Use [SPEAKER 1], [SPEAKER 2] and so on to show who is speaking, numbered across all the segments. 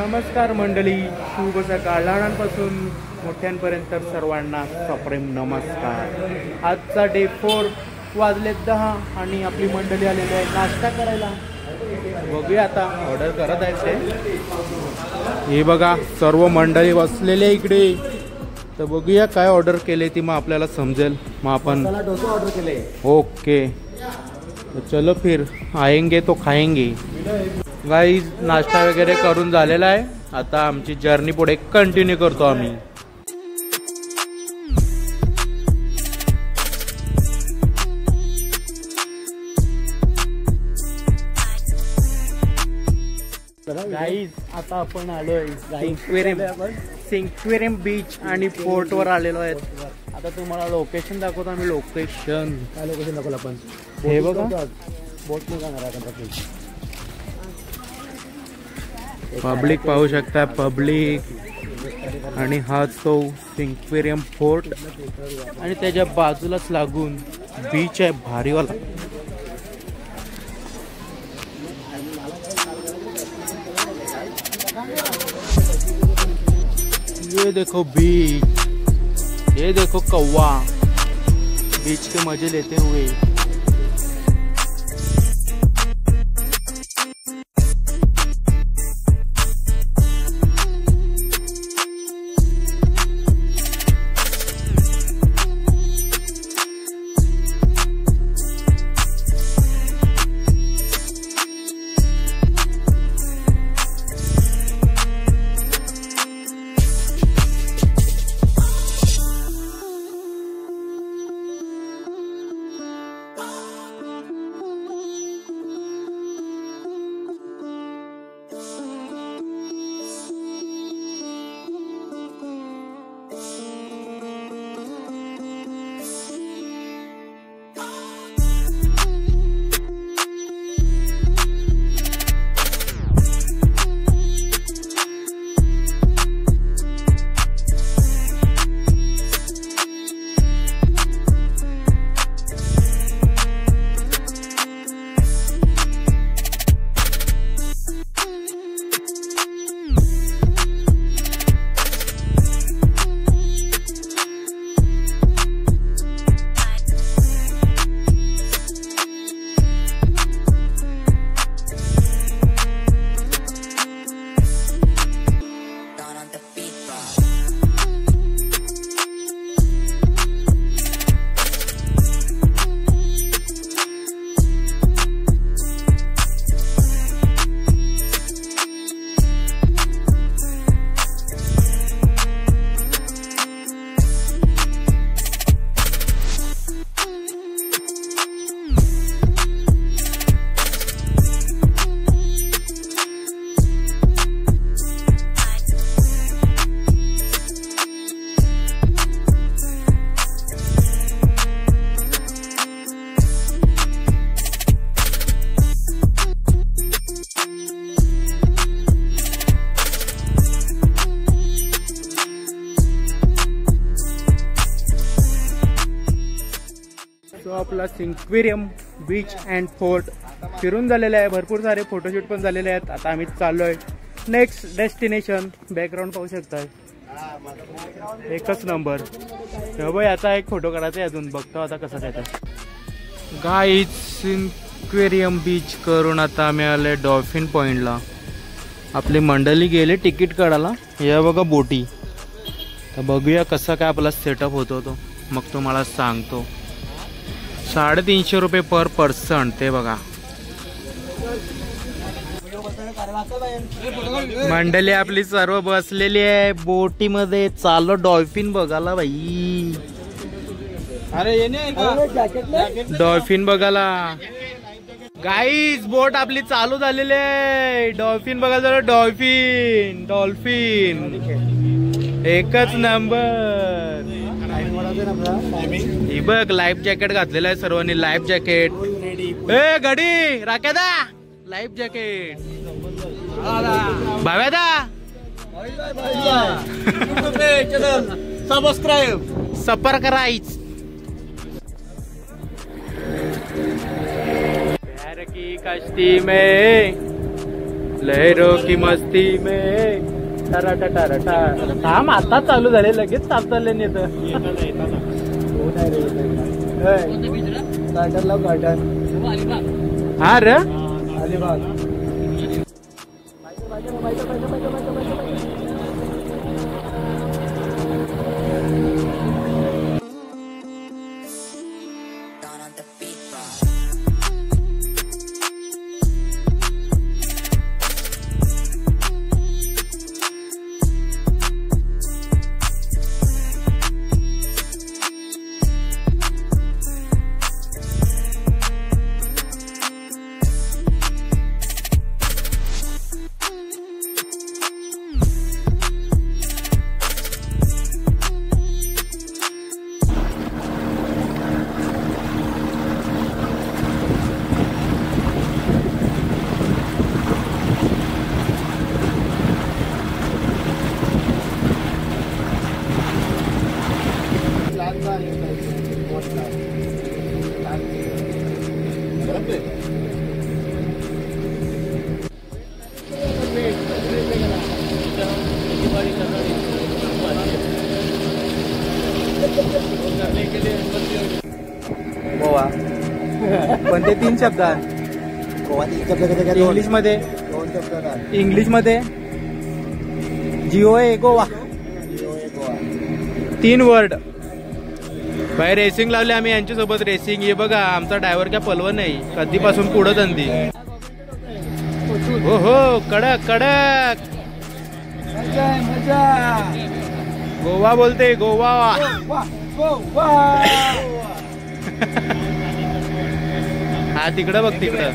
[SPEAKER 1] नमस्कार मंडळी, शुभ सकाळ. लहानांपासून मोठ्यांपर्यंत सर्वांना सप्रेम नमस्कार. आजचा डे 4 वाजले 10 आणि आपली मंडळी आलेली आहे नाश्ता करायला. बघूया आता ऑर्डर करत आहेत ते. हे बघा सर्व मंडळी बसलेले इकडे. तर बघूया काय ऑर्डर केले ती, मग आपल्याला समजेल. मग आपण
[SPEAKER 2] डोसा ऑर्डर केले.
[SPEAKER 1] ओके तो चलो फिर आएंगे तो खाएंगे. गाईज नाश्ता वगैरे करून झालेला आहे. आता आमची जर्नी पुढे कंटिन्यू करतो आम्ही. गाईज आता आपण आलोय सिंक्वेरियम बीच आणि फोर्ट वर आलेलो आहे. आता तुम्हाला लोकेशन दाखवतो आम्ही. लोकेशन
[SPEAKER 2] काय लोकेशन दाखवलं आपण?
[SPEAKER 1] हे बघा
[SPEAKER 2] बोट नाही जाणार आहे.
[SPEAKER 1] पब्लिक पाहू शकता, पब्लिक. आणि हा तो सिंक्वेरियम फोर्ट आणि त्याच्या बाजूलाच लागून बीच आहे भारीवाला. ये देखो बीच, ये देखो कौवा बीच के मजे लेते हुए. आपला सिंक्वेरियम बीच अँड फोर्ट फिरून झालेला आहे. भरपूर सारे फोटोशूट पण झालेले आहेत. आता आम्ही चाललोय नेक्स्ट डेस्टिनेशन. बॅकग्राऊंड पाहू शकताय, एकच नंबर. भाई आता एक फोटो काढायचा अजून, बघतो आता कसं येतं. गाईज सिंक्वेरियम बीच करून आता आम्ही आले डॉल्फिन पॉइंटला. आपली मंडळी गेले तिकीट काढायला. या बघा बोटी. तर बघूया कसा काय आपला सेटअप होतो तो, मग तुम्हाला सांगतो. 350 रुपये पर पर्सन. ते बघा मंडळी आपली सर्व बसलेली आहे बोटीमध्ये. चालो डॉल्फिन बघायला बाई. अरे डॉल्फिन बघायला. गाईज बोट आपली चालू झालेली आहे. डॉल्फिन बघायला. डॉल्फिन डॉल्फिन एकच नंबर. ही बघ लाईफ जॅकेट घातलेलं आहे सर्वांनी. Life jacket. ए गडी राख्यादा लाईफ जॅकेट. भाव्यादा सबस्क्राईब सफर करायच. प्यार की कश्ती में लहरों की मस्ती में टराटा टराटा काम आता चालू झाले लगेच ताप चालले नाही तर
[SPEAKER 2] गार्डन लाव गार्डन
[SPEAKER 1] हा रे
[SPEAKER 2] अलिबाग
[SPEAKER 1] गोवा पण ते 3 शब्द
[SPEAKER 2] गोवा 3 शब्द
[SPEAKER 1] इंग्लिश मध्ये
[SPEAKER 2] 2 शब्द
[SPEAKER 1] इंग्लिश मध्ये जिओ आहे गोवा 3 वर्ड बाहेर रेसिंग लावली आम्ही यांच्यासोबत रेसिंग हे बघा आमचा ड्रायव्हर काय पलवं नाही कधीपासून पुढं धंदी हो हो कडक कडक
[SPEAKER 2] मजा
[SPEAKER 1] गोवा बोलते गोवा हा तिकडं बघ तिकडं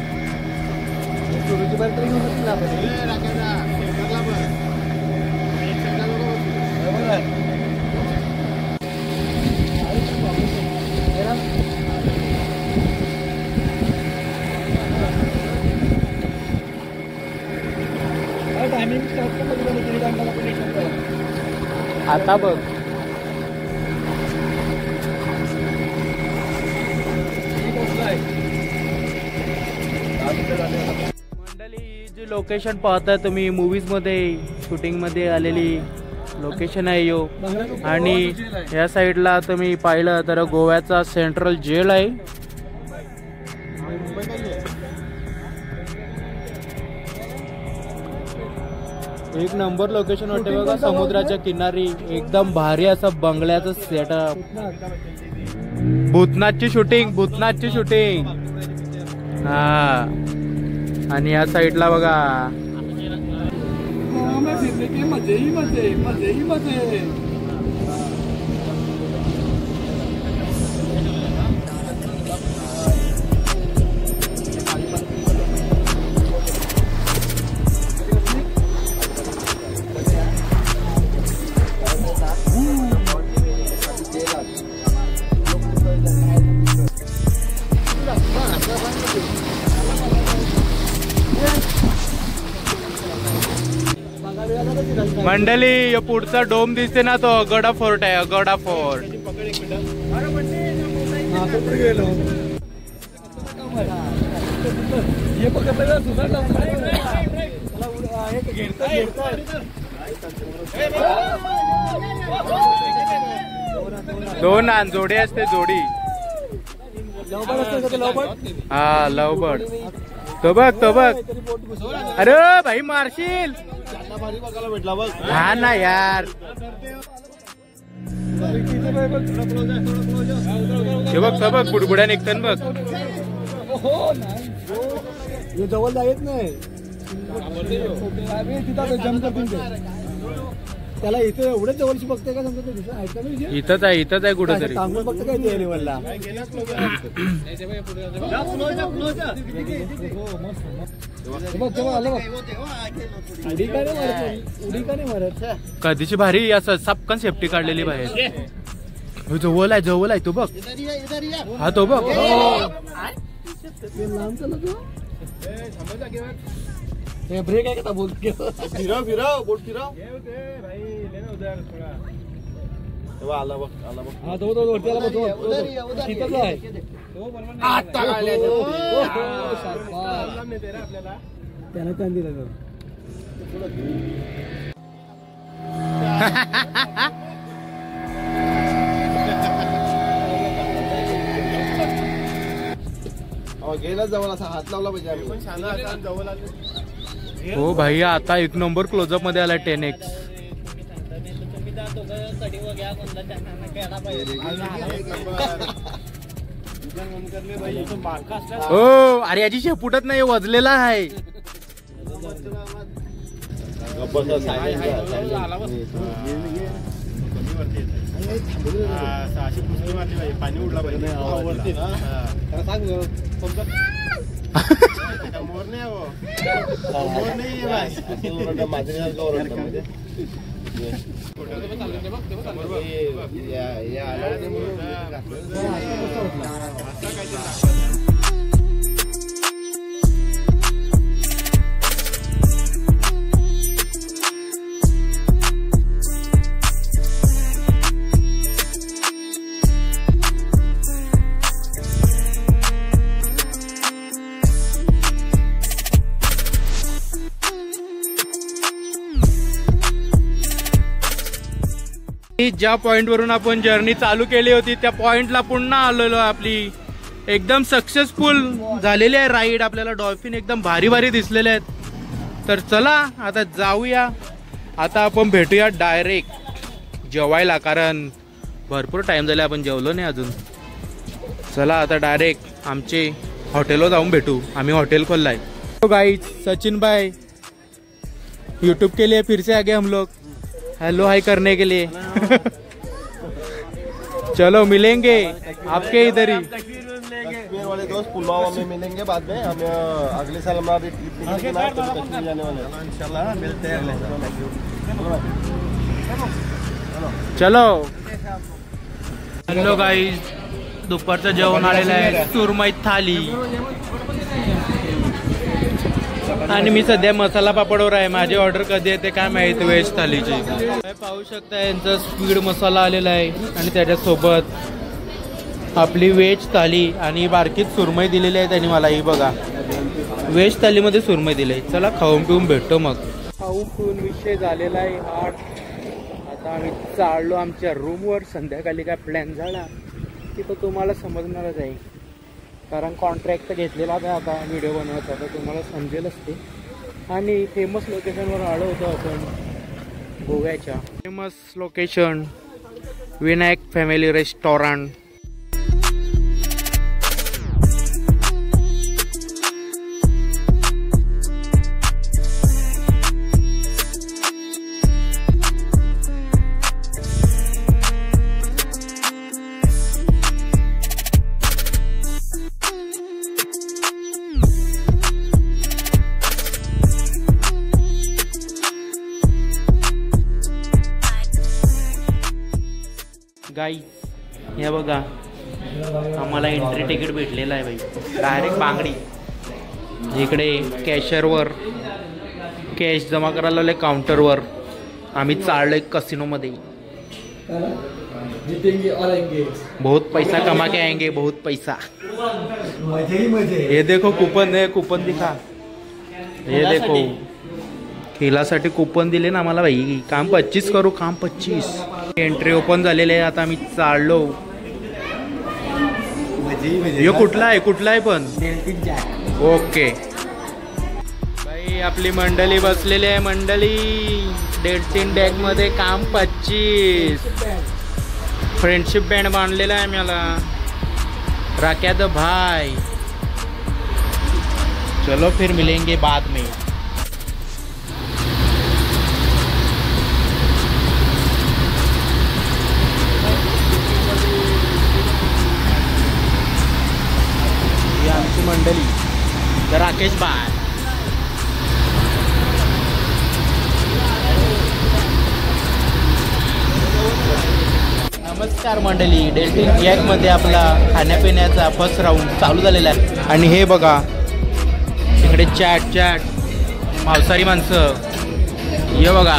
[SPEAKER 1] आता बघ मंडळी जी लोकेशन पाहता तुम्ही मूवीज मध्ये शूटिंग मध्ये आलेली लोकेशन आहे यो आणि या साईडला तुम्ही पाहिलं तर गोव्याचा सेंट्रल जेल आहे एक नंबर लोकेशन वाटते बघा समुद्राच्या किनारी एकदम भारी असं बंगल्याचं सेटअप भूतनाथची शूटिंग हा आणि या साईडला बघा मंडळी पुढचा डोम दिसते ना तो अगोडा फोर्ट आहे अगोडा फोर्ट दोन जोडी असते जोडी हा लवबर्ड तो बघ अरे भाई मारशील हा ना यार हे बघ बुडबुड्या निघतात बघ
[SPEAKER 2] जवळ जायच नाही त्याला इथे एवढंच जवळची बघते का समजा
[SPEAKER 1] इथंच आहे कुठं तरी
[SPEAKER 2] सांगून बघते काय ते लेवलला
[SPEAKER 1] कधीची भारी असं सपकन सेफ्टी काढलेली बाहेर जवळ आहे तो बघ हा तो बघ
[SPEAKER 2] ब्रेक आहे का बोल फिराव बोट फिराव आला बघ हा तो त्याला कान दिला गेला जवळ असा हात लावला पाहिजे आम्ही पण छान हात जवळ आले.
[SPEAKER 1] हो भाई आता एक नंबर क्लोजअप मध्ये आला 10x. हो अरे याची शेपूटच नाही वजलेला आहे.
[SPEAKER 2] पाणी उडला पाहिजे मोर नाही मोर नाही माझे.
[SPEAKER 1] ज्या पॉइंट वरून आपण जर्नी चालू केली होती त्या पॉइंटला पुन्हा आलेलो. आपली एकदम सक्सेसफुल झालेली आहे राईड. आपल्याला डॉल्फिन एकदम भारी भारी दिसलेले आहेत. तर चला आता जाऊया. आता आपण भेटूया डायरेक्ट जेवायला, कारण भरपूर टाइम झाला आपण जेवलो नाही अजून. चला आता डायरेक्ट आमचे हॉटेलवर जाऊन भेटू. आम्ही हॉटेल खोलला है. तो गाइस सचिन भाई यूट्यूब के लिए फिर से आ गए हम लोग हेलो हाई करने के लिए. चलो मिलेंगे आपके इधर ही.
[SPEAKER 2] कश्मीर वाले दोस्त पुलवामा में मिलेंगे बाद में. हम अगले साल हम अभी ट्रिप निकलेंगे ना तो कश्मीर जाने वाले हैं इंशाल्लाह. मिलते हैं.
[SPEAKER 1] चलो हेलो गाईज दुपारचं जेवण आलेलं आहे. सुरमई थाली आणि मी सध्या मसाला पापडवर आहे. माझी ऑर्डर कधी येते काय माहिती व्हेज थालीची. पाहू शकता यांचा स्पीड मसाला आलेला आहे आणि त्याच्यासोबत आपली व्हेज थाली आणि बारकीत सुरमई दिलेली आहे त्यांनी मला. ही बघा व्हेज थालीमध्ये सुरमई दिली. चला खाऊन पिऊन भेटतो. मग खाऊन पिऊन विषय झालेला आहे 8. आता आम्ही चाललो आमच्या रूमवर. संध्याकाळी काय प्लॅन झाला की तो तुम्हाला समजणारच आहे, कारण कॉन्ट्रॅक्ट घेतलेला आहे आता व्हिडिओ बनवायचा. तर तुम्हाला समजेलच ते. आणि फेमस लोकेशनवर आलो होतो आपण गोव्याच्या. Famous location Vinayak family restaurant. गाई हे बघा आम्हाला एंट्री तिकीट भेटलेलं आहे भाई. डायरेक्ट बांगडी. इकडे कॅशरवर कॅश जमा करायला लावले काउंटरवर. आम्ही चाललोय कसिनोमध्ये. बहुत पैसा कमा के आएंगे, बहुत पैसा. ये देखो कूपन है, कूपन दिखा. हे देखो खेळासाठी कूपन दिले ना आम्हाला भाई. काम 25 करू, काम 25. एंट्री ओपन झालेले आहे. आता आम्ही चाललो. यो कुठला आहे पण ओके भाई. आपली मंडळी बसलेली आहे. मंडळी डेल्टिन बॅग मध्ये काम 25. फ्रेंडशिप बँड बांधलेला आहे मला. राक्याद भाई. चलो फिर मिलेंगे बाद में. मंडळी राकेश भाई. नमस्कार मंडळी. डेल्टिन बॅग मध्ये आपला खाण्यापिण्याचा फर्स्ट राऊंड चालू झालेला आहे. आणि हे बघा इकडे चॅट मांसाहारी माणसं. हे बघा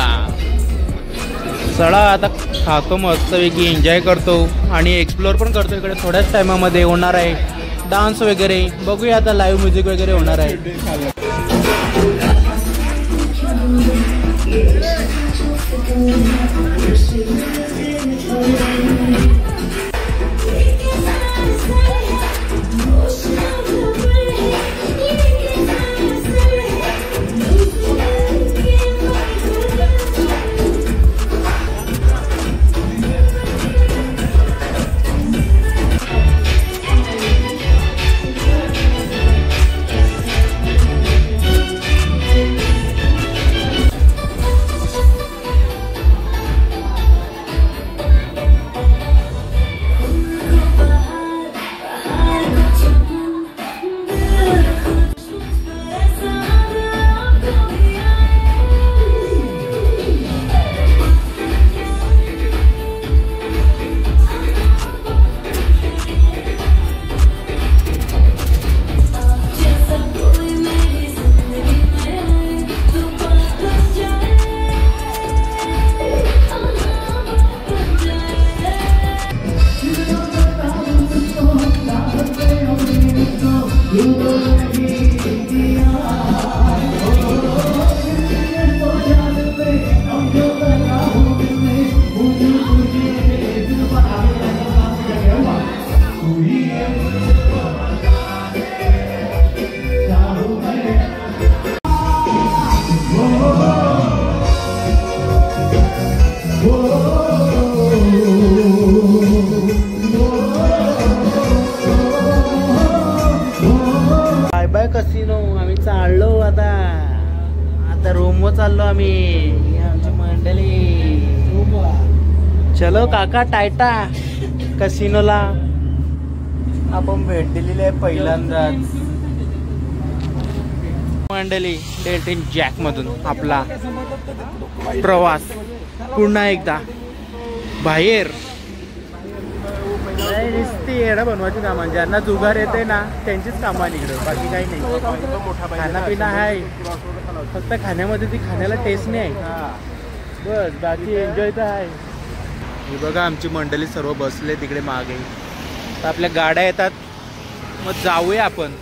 [SPEAKER 1] चला आता खातो मस्तपैकी, एन्जॉय करतो आणि एक्सप्लोर पण करतो. इकडे थोड्याच टायमामध्ये होणार आहे डान्स वगैरे. बघूया आता लाईव्ह म्युझिक वगैरे होणार आहे. कसिनो आम्ही चाललो आता रूमवर चाललो आम्ही आमची मंडळी. चलो काका टाटा कसिनोला आपण भेट दिलेली आहे पहिल्यांदाच. मंडळी डेल्टन जॅक मधून आपला प्रवास पुन्हा एकदा बाहेर. नुसती येणं बनवायची कामं, ज्यांना जुगार येते ना त्यांचीच कामं इकडं, बाकी काही नाही. खानापिना आहे फक्त खाण्यामध्ये, ती खाण्याला टेस्ट नाही आहे बस, बाकी एन्जॉय तर आहे. हे बघा आमची मंडळी सर्व बसले तिकडे मागे. तर आपल्या गाड्या येतात, मग जाऊया आपण.